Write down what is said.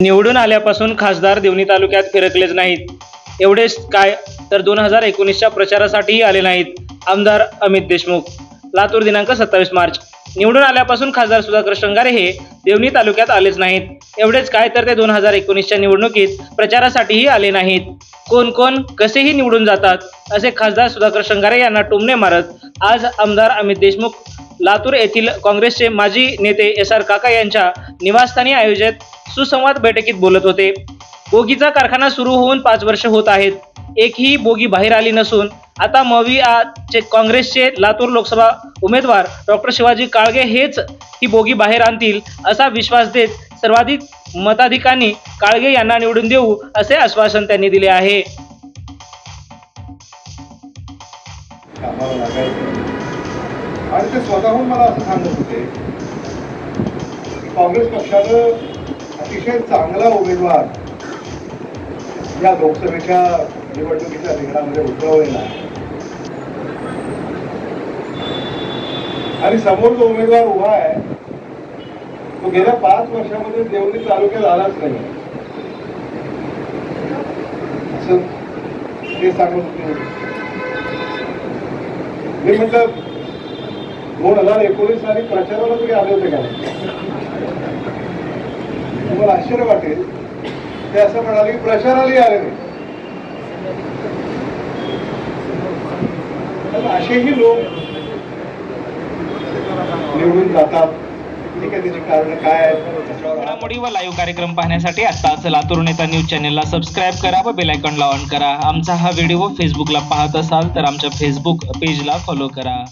निवडून आल्यापासून खासदार देवणी तालुक्यात फिरकलेच नाहीत. एवढेच काय तर 2019च्या प्रचारासाठीही आले नाहीत. आमदार अमित देशमुख. लातूर दिनांक 27 मार्च. निवडून आल्यापासून खासदार सुधाकर श्रृंगारे हे देवणी तालुक्यात आलेच नाहीत. एवढेच काय तर ते 2019च्या निवडणुकीत प्रचारासाठीही आले नाहीत. कोण कोण कसेही निवडून जातात असे खासदार सुधाकर श्रृंगारे यांना टोमणे मारत आज आमदार अमित देशमुख लातूर येथील काँग्रेसचे माजी नेते SR काका यांच्या निवासस्थानी आयोजित सुसंवाद बैठकीत बोलत होते. बोगीचा कारखाना सुरू होऊन 5 वर्ष होत आहेत. एकही बोगी बाहेर आली नसून आता चे काँग्रेसचे लातूर लोकसभा उमेदवार डॉक्टर शिवाजी काळगे हेच ही बोगी बाहेर आणतील असा विश्वास देत सर्वाधिक मताधिकांनी काळगे यांना निवडून देऊ असे आश्वासन त्यांनी दिले आहे. आणि ते स्वतःहून मला असं सांगत होते की काँग्रेस पक्षानं अतिशय चांगला उमेदवार या लोकसभेच्या निवडणुकीच्या रिंगणामध्ये उतरवलेला आहे आणि समोर जो उमेदवार उभा आहे तो गेल्या 5 वर्षामध्ये देवणी तालुक्यात आलाच नाही असं ते सांगत होते. मी म्हटलं 2019 साली प्रचाराला तुम्ही आले होते का? तुम्हाला आश्चर्य वाटेल ते असं म्हणाले की प्रचारालाही आले नाही. असेही लोक निवडून जातात. ठीक आहे, त्याची कारण काय आहेत? घडामोडी व लाईव्ह कार्यक्रम पाहण्यासाठी आताच लातूर नेता न्यूज चॅनेलला सबस्क्राईब करा व बेल आयकॉनला ऑन करा. आमचा हा व्हिडिओ फेसबुकला पाहत असाल तर आमच्या फेसबुक पेजला फॉलो करा.